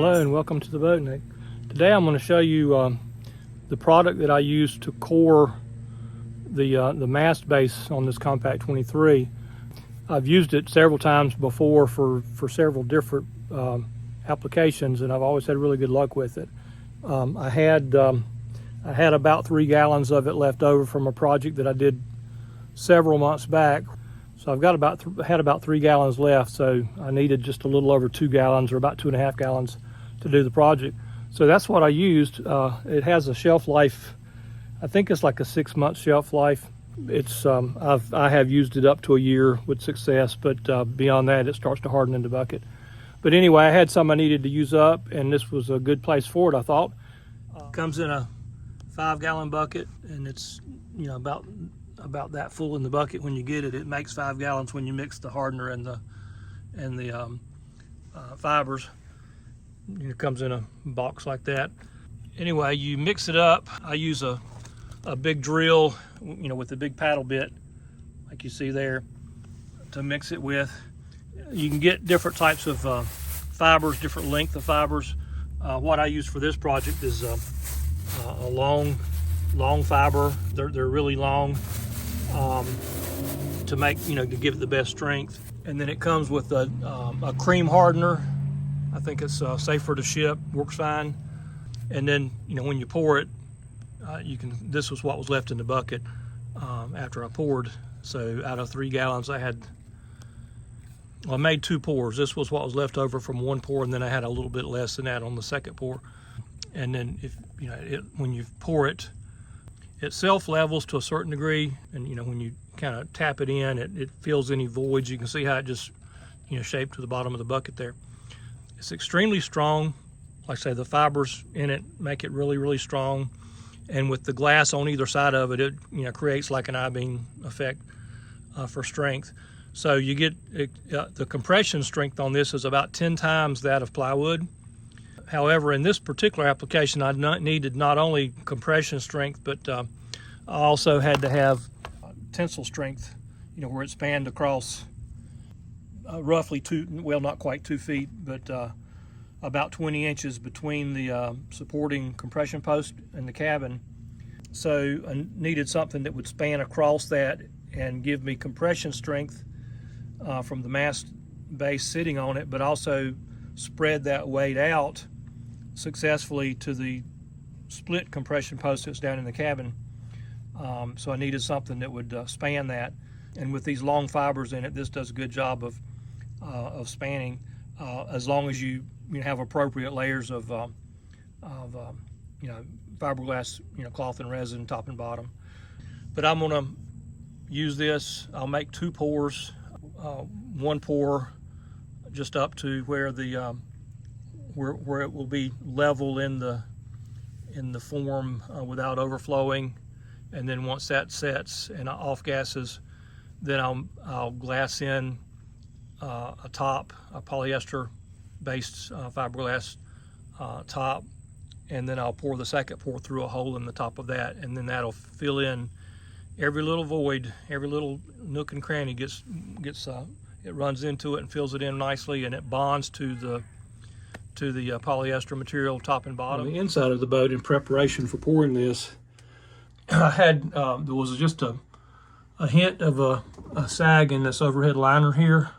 Hello and welcome to the Boatnik. Today I'm going to show you the product that I use to core the mast base on this Com-Pac 23. I've used it several times before for several different applications, and I've always had really good luck with it. I had about 3 gallons of it left over from a project that I did several months back. So I've got had about 3 gallons left, so I needed just a little over 2 gallons or about 2.5 gallons to do the project. So that's what I used. It has a shelf life, I think it's like a 6-month shelf life. It's I have used it up to a year with success, but beyond that it starts to harden in the bucket. But anyway, I had some I needed to use up, and this was a good place for it, I thought. Comes in a 5-gallon bucket, and it's about that full in the bucket when you get it. It makes 5 gallons when you mix the hardener and the fibers. It comes in a box like that. Anyway, you mix it up. I use a big drill, with a big paddle bit, like you see there, to mix it with. You can get different types of fibers, different length of fibers. What I use for this project is a long fiber. They're really long. To make, to give it the best strength. And then it comes with a cream hardener. I think it's safer to ship, works fine. And then, when you pour it, this was what was left in the bucket after I poured. So out of 3 gallons, I made 2 pours. This was what was left over from 1 pour, and then I had a little bit less than that on the 2nd pour. And then when you pour it, it self-levels to a certain degree, and when you kind of tap it in, it fills any voids. You can see how it just shaped to the bottom of the bucket there. It's extremely strong. Like I say, the fibers in it make it really, really strong, and with the glass on either side of it, it creates like an I-beam effect for strength. So you get the compression strength on this is about 10 times that of plywood. However, in this particular application, I needed not only compression strength, but I also had to have tensile strength, where it spanned across roughly not quite 2 feet, but about 20 inches between the supporting compression post and the cabin. So I needed something that would span across that and give me compression strength from the mast base sitting on it, but also spread that weight out successfully to the split compression post that's down in the cabin. So I needed something that would span that, and with these long fibers in it, this does a good job of spanning, as long as you have appropriate layers of fiberglass, cloth and resin, top and bottom. But I'm gonna use this. I'll make 2 pours, 1 pour just up to where the where it will be level in the form without overflowing, and then once that sets and off gases, then I'll glass in a polyester based fiberglass top, and then I'll pour the 2nd pour through a hole in the top of that, and then that'll fill in every little void, every little nook and cranny it runs into it and fills it in nicely, and it bonds to the polyester material top and bottom. On the inside of the boat, in preparation for pouring this, I had there was just a hint of a sag in this overhead liner here.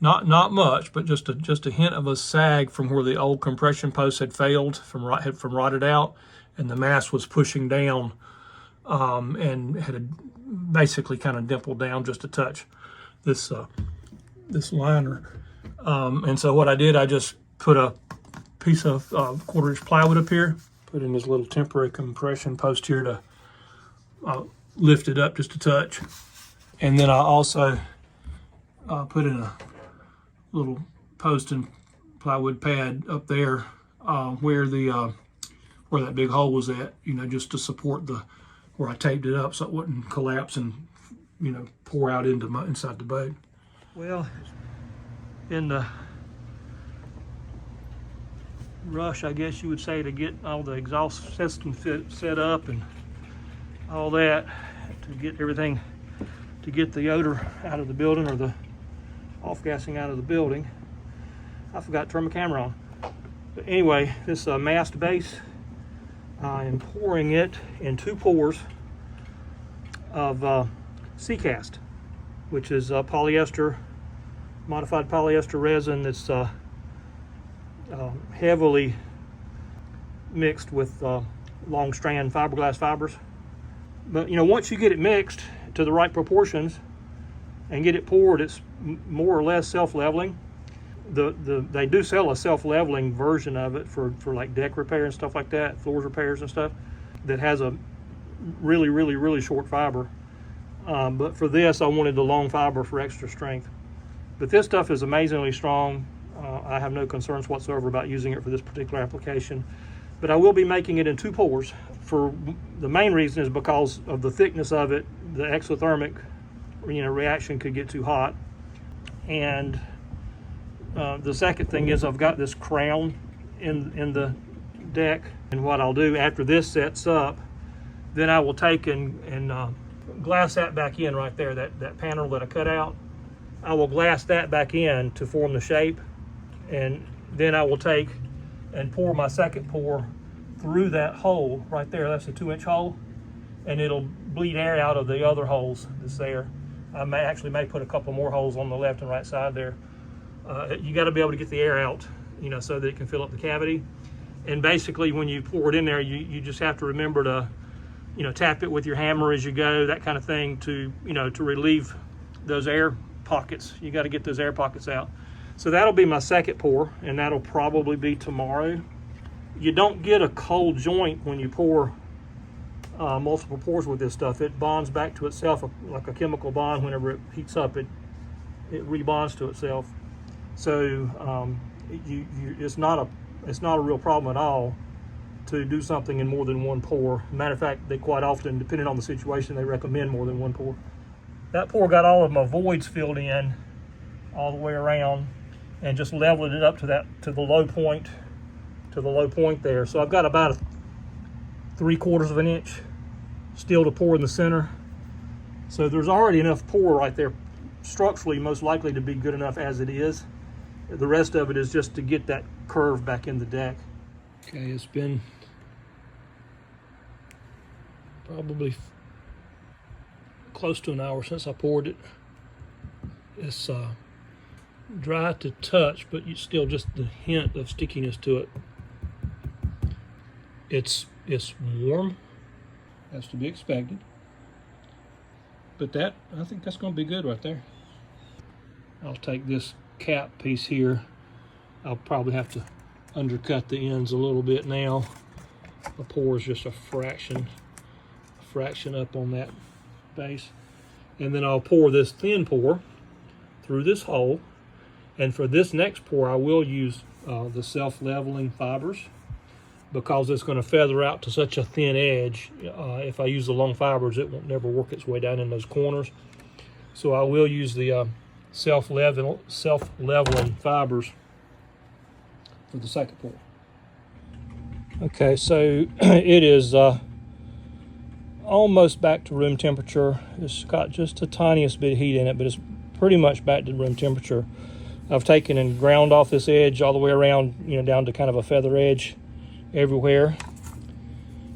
Not much, but just a hint of a sag from where the old compression post had failed, from rotted out, and the mast was pushing down, and had basically kind of dimpled down just a touch this liner. And so what I did, I just put a piece of 1/4-inch plywood up here, put in this little temporary compression post here to lift it up just a touch. And then I also put in a little post and plywood pad up there where that big hole was at, just to support where I taped it up so it wouldn't collapse and pour out inside the boat. Well, in the rush, I guess you would say, to get all the exhaust system set up and all that, to get everything, to get the odor out of the building, or the off-gassing out of the building, I forgot to turn my camera on. But anyway, this Mast base, I am pouring it in 2 pours of C-Cast, which is polyester, modified polyester resin that's heavily mixed with long strand fiberglass fibers. But once you get it mixed to the right proportions and get it poured, it's more or less self-leveling. They do sell a self-leveling version of it for like deck repair and stuff like that, floors repairs and stuff, that has a really short fiber. But for this, I wanted the long fiber for extra strength. But this stuff is amazingly strong. I have no concerns whatsoever about using it for this particular application. But I will be making it in 2 pours. For the main reason is because of the thickness of it. The exothermic reaction could get too hot. And the second thing is I've got this crown in the deck, and what I'll do after this sets up, then I will take and glass that back in right there, that panel that I cut out. I will glass that back in to form the shape, and then I will take and pour my second pour through that hole right there. That's a 2-inch hole, and it'll bleed air out of the other holes that's there. I may put a couple more holes on the left and right side there. You got to be able to get the air out, so that it can fill up the cavity. And basically, when you pour it in there, you just have to remember to, tap it with your hammer as you go, that kind of thing, to relieve those air pockets. You got to get those air pockets out. So that'll be my second pour, and that'll probably be tomorrow. You don't get a cold joint when you pour multiple pours with this stuff. It bonds back to itself like a chemical bond. Whenever it heats up, it rebonds to itself. So it's not a real problem at all to do something in more than 1 pour. Matter of fact, they quite often, depending on the situation, they recommend more than 1 pour. That pour got all of my voids filled in all the way around, and just leveled it up to the low point there. So I've got about 3/4 of an inch still to pour in the center. So there's already enough pour right there, structurally most likely to be good enough as it is. The rest of it is just to get that curve back in the deck. Okay, it's been probably close to an hour since I poured it. It's dry to touch, but you still just the hint of stickiness to it. It's warm, as to be expected. But I think that's going to be good right there. I'll take this cap piece here. I'll probably have to undercut the ends a little bit now. The pour is just a fraction up on that base. And then I'll pour this thin pour through this hole. And for this next pour, I will use the self-leveling fibers, because it's going to feather out to such a thin edge. If I use the long fibers, it won't never work its way down in those corners. So I will use the self-leveling fibers for the second pour. Okay, so it is almost back to room temperature. It's got just the tiniest bit of heat in it, but it's pretty much back to room temperature. I've taken and ground off this edge all the way around, down to kind of a feather edge everywhere.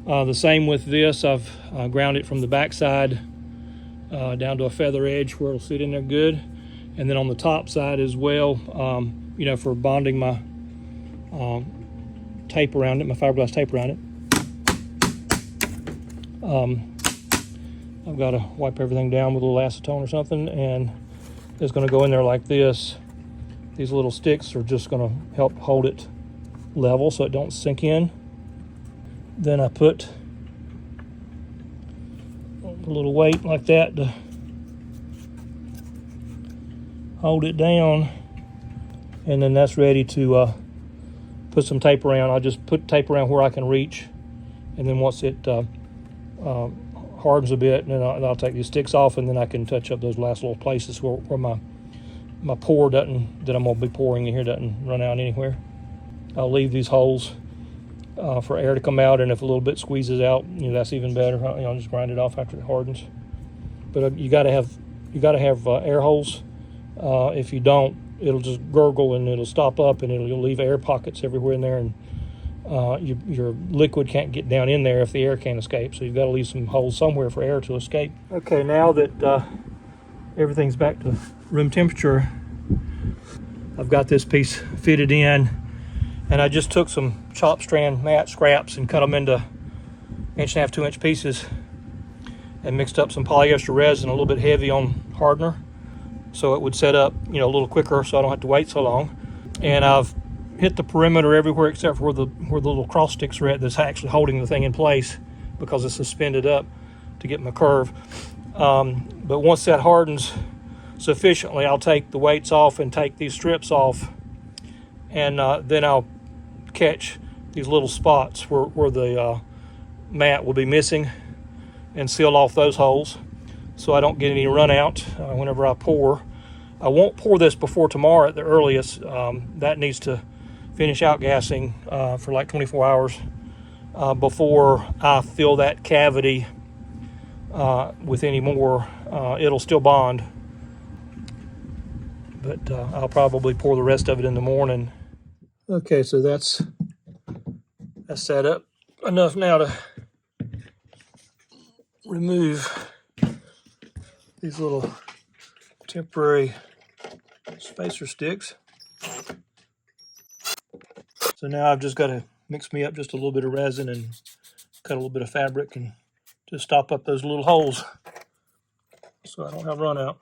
The same with this. I've ground it from the back side down to a feather edge where it'll sit in there good. And then on the top side as well, for bonding my tape around it, my fiberglass tape around it. I've got to wipe everything down with a little acetone or something, and it's going to go in there like this. These little sticks are just going to help hold it level so it don't sink in. Then I put a little weight like that to hold it down, and then that's ready to put some tape around. I'll just put tape around where I can reach, and then once it hardens a bit, then I'll take these sticks off, and then I can touch up those last little places where my pour that I'm going to be pouring in here doesn't run out anywhere. I'll leave these holes for air to come out, and if a little bit squeezes out, that's even better. I'll just grind it off after it hardens. But you got to have air holes. If you don't, it'll just gurgle and it'll stop up, and you'll leave air pockets everywhere in there, and your liquid can't get down in there if the air can't escape. So you've got to leave some holes somewhere for air to escape. Okay, now that everything's back to room temperature, I've got this piece fitted in, and I just took some chop strand mat scraps and cut them into 1.5 to 2 inch pieces, and mixed up some polyester resin, a little bit heavy on hardener, so it would set up, a little quicker, so I don't have to wait so long. And I've hit the perimeter everywhere except for where the little cross sticks are at, that's actually holding the thing in place because it's suspended up to get my curve. But once that hardens sufficiently, I'll take the weights off and take these strips off, and then I'll catch these little spots where the mat will be missing and seal off those holes so I don't get any run out whenever I pour. I won't pour this before tomorrow at the earliest. That needs to finish outgassing for like 24 hours before I fill that cavity with any more. It'll still bond, but I'll probably pour the rest of it in the morning. Okay, so that's set up enough now to remove these little temporary spacer sticks. So now I've just got to mix me up just a little bit of resin and cut a little bit of fabric and just stop up those little holes so I don't have run out.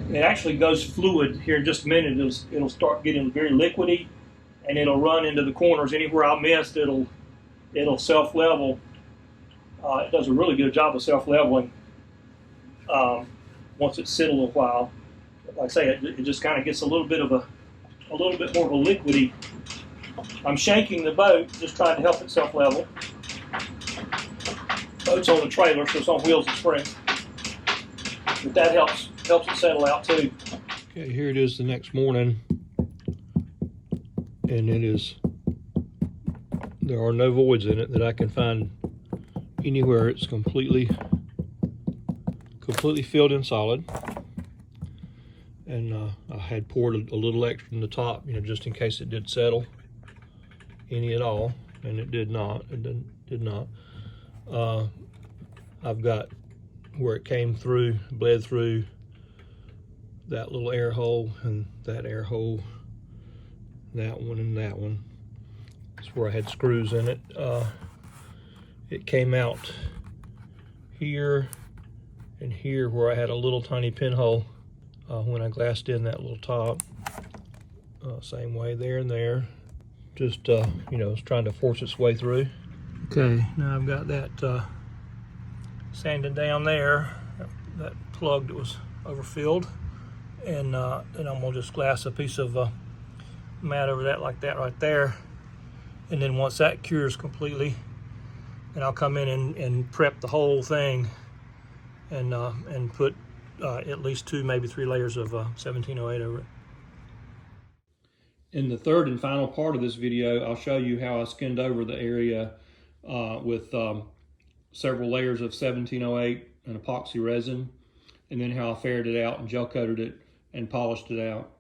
It actually goes fluid here in just a minute. It'll start getting very liquidy, and it'll run into the corners. Anywhere I missed, it'll self-level. It does a really good job of self-leveling once it's sit a little while. But like I say, it just kind of gets a little bit more of a liquidy. I'm shaking the boat, just trying to help it self-level. Boat's on the trailer, so it's on wheels and springs. But that helps it settle out too. Okay, here it is the next morning, and there are no voids in it that I can find anywhere. It's completely filled in solid, and I had poured a little extra in the top, just in case it did settle any at all, and it did not. Did not. I've got where it came through, bled through that little air hole and that air hole, that one and that one. That's where I had screws in it. It came out here and here where I had a little tiny pinhole when I glassed in that little top. Same way there and there. Just, it's trying to force its way through. Okay, now I've got that sanded down there, that plug that was overfilled. And then I'm gonna just glass a piece of mat over that like that right there. And then once that cures completely, then I'll come in and prep the whole thing and put at least 2, maybe 3 layers of 1708 over it. In the third and final part of this video, I'll show you how I skinned over the area with several layers of 1708 and epoxy resin, and then how I ferreted it out and gel coated it and polished it out.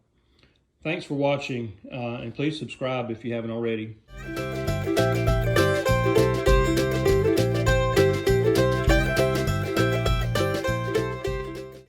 Thanks for watching, and please subscribe if you haven't already.